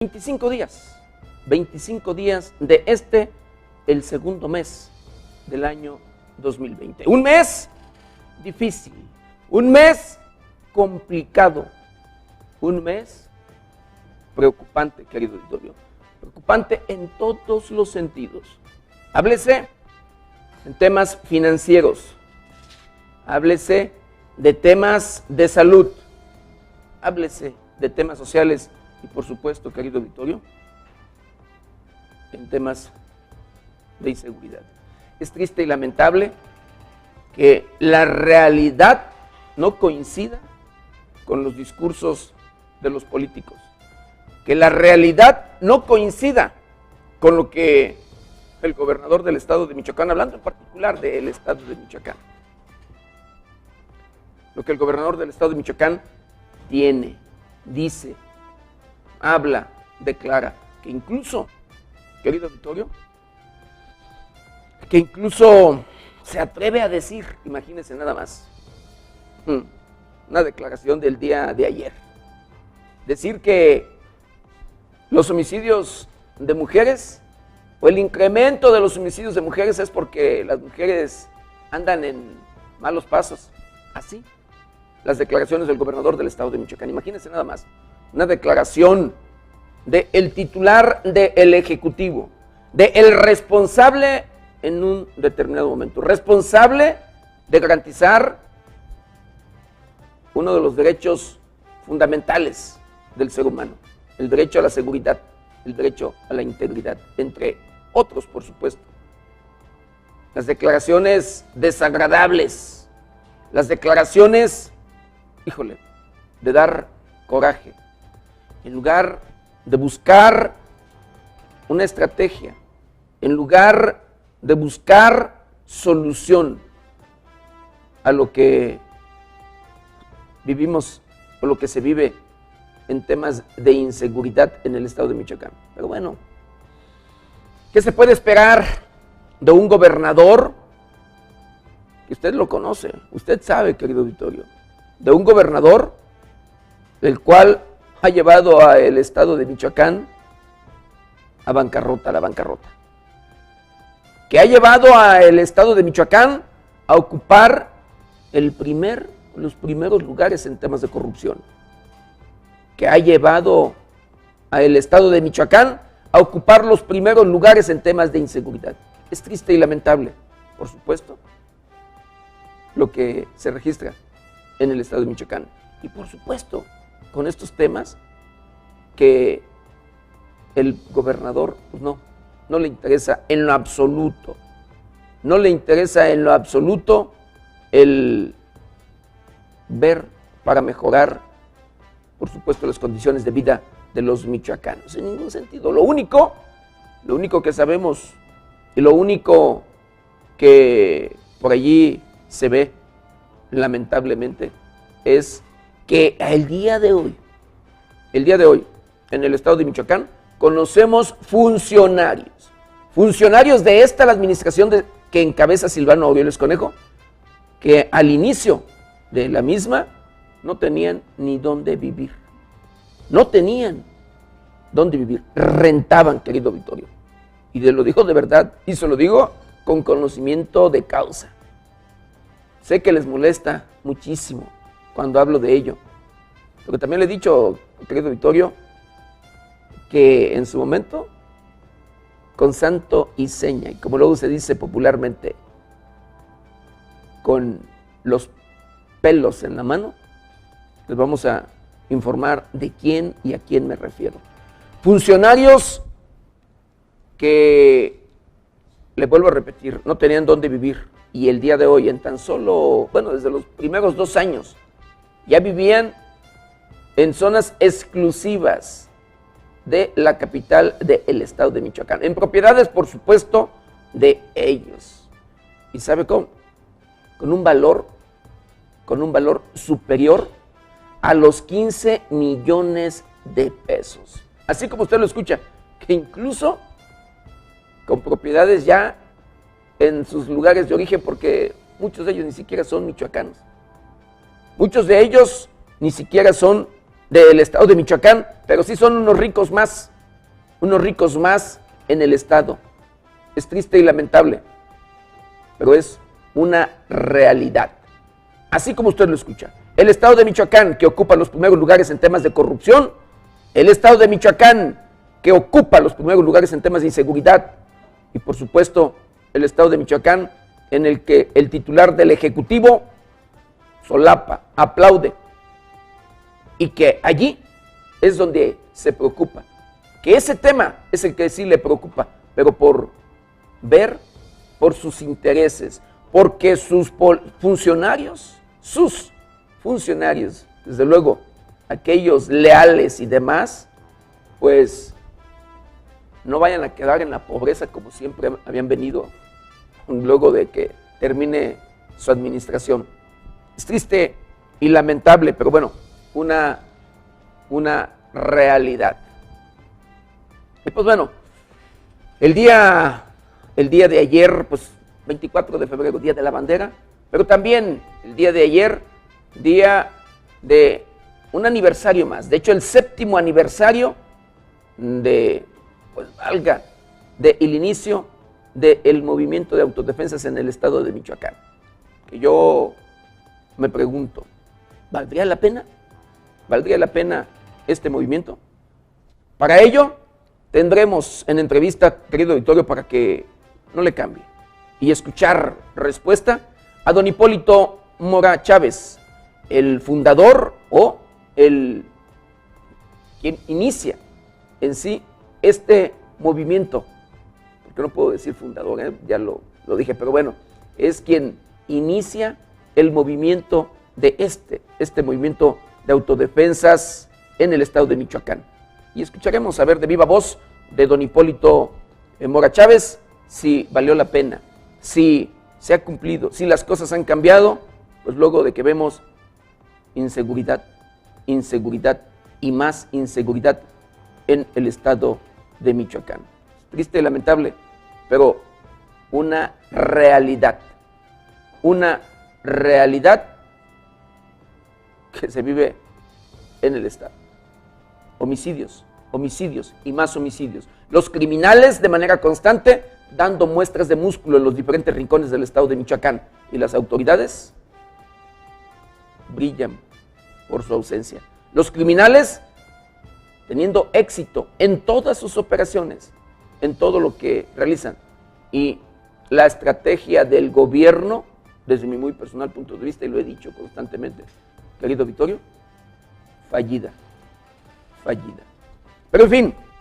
25 días de el segundo mes del año 2020. Un mes difícil, un mes complicado, un mes preocupante, querido auditorio, preocupante en todos los sentidos. Háblese en temas financieros, háblese de temas de salud, háblese de temas sociales y, por supuesto, querido auditorio, en temas de inseguridad. Es triste y lamentable que la realidad no coincida con los discursos de los políticos, que la realidad no coincida con lo que el gobernador del estado de Michoacán, hablando en particular del estado de Michoacán, lo que el gobernador del estado de Michoacán tiene, dice, habla, declara, que incluso, querido auditorio, que incluso se atreve a decir, imagínense nada más, una declaración del día de ayer, decir que los homicidios de mujeres o el incremento de los homicidios de mujeres es porque las mujeres andan en malos pasos, así, las declaraciones del gobernador del estado de Michoacán, imagínense nada más. Una declaración del titular del Ejecutivo, del responsable en un determinado momento, responsable de garantizar uno de los derechos fundamentales del ser humano, el derecho a la seguridad, el derecho a la integridad, entre otros, por supuesto. Las declaraciones desagradables, las declaraciones, híjole, de dar coraje, en lugar de buscar una estrategia, en lugar de buscar solución a lo que vivimos o lo que se vive en temas de inseguridad en el estado de Michoacán. Pero bueno, ¿qué se puede esperar de un gobernador? Que usted lo conoce, usted sabe, querido auditorio, de un gobernador el cual ha llevado al estado de Michoacán a bancarrota, la bancarrota. Que ha llevado al estado de Michoacán a ocupar los primeros lugares en temas de corrupción. Que ha llevado al estado de Michoacán a ocupar los primeros lugares en temas de inseguridad. Es triste y lamentable, por supuesto, lo que se registra en el estado de Michoacán. Y por supuesto, con estos temas que el gobernador pues no le interesa en lo absoluto. No le interesa en lo absoluto el ver para mejorar, por supuesto, las condiciones de vida de los michoacanos. En ningún sentido. Lo único que sabemos y lo único que por allí se ve, lamentablemente, es que el día de hoy, en el estado de Michoacán, conocemos funcionarios de la administración que encabeza Silvano Aureoles Conejo, que al inicio de la misma no tenían ni dónde vivir. No tenían dónde vivir, rentaban, querido auditorio. Y lo digo de verdad, y se lo digo con conocimiento de causa. Sé que les molesta muchísimo cuando hablo de ello, porque también le he dicho, querido auditorio, que en su momento, con santo y seña, y como luego se dice popularmente, con los pelos en la mano, les vamos a informar de quién y a quién me refiero. Funcionarios que, le vuelvo a repetir, no tenían dónde vivir, y el día de hoy, en tan solo, desde los primeros 2 años, ya vivían en zonas exclusivas de la capital del estado de Michoacán, en propiedades, por supuesto, de ellos. ¿Y sabe cómo? Con un valor superior a los 15 millones de pesos. Así como usted lo escucha, que incluso con propiedades ya en sus lugares de origen, porque muchos de ellos ni siquiera son michoacanos. Muchos de ellos ni siquiera son del estado de Michoacán, pero sí son unos ricos más en el estado. Es triste y lamentable, pero es una realidad. Así como usted lo escucha, el estado de Michoacán, que ocupa los primeros lugares en temas de corrupción, el estado de Michoacán, que ocupa los primeros lugares en temas de inseguridad, y por supuesto, el estado de Michoacán, en el que el titular del Ejecutivo solapa, aplaude, y que allí es donde se preocupa, que ese tema es el que sí le preocupa, pero por ver, por sus intereses, porque sus funcionarios, desde luego, aquellos leales y demás, pues no vayan a quedar en la pobreza como siempre habían venido luego de que termine su administración. Es triste y lamentable, pero bueno, una realidad. Y pues bueno, el día de ayer, pues 24 de febrero, Día de la Bandera, pero también el día de ayer, día de un aniversario más, de hecho el 7º aniversario del inicio del movimiento de autodefensas en el estado de Michoacán. Que yo me pregunto, ¿valdría la pena? ¿Valdría la pena este movimiento? Para ello, tendremos en entrevista, querido auditorio, para que no le cambie, y escuchar respuesta a don Hipólito Mora Chávez, el fundador o quien inicia en sí este movimiento, porque no puedo decir fundador, ya lo dije, pero bueno, es quien inicia el movimiento de este movimiento de autodefensas en el estado de Michoacán. Y escucharemos a ver de viva voz de don Hipólito Mora Chávez si valió la pena, si se ha cumplido, si las cosas han cambiado, pues luego de que vemos inseguridad y más inseguridad en el estado de Michoacán. Triste y lamentable, pero una realidad que se vive en el estado. Homicidios y más homicidios. Los criminales de manera constante dando muestras de músculo en los diferentes rincones del estado de Michoacán, y las autoridades brillan por su ausencia. Los criminales teniendo éxito en todas sus operaciones, en todo lo que realizan, y la estrategia del gobierno, desde mi muy personal punto de vista, y lo he dicho constantemente, querido Vittorio, fallida. Pero en fin,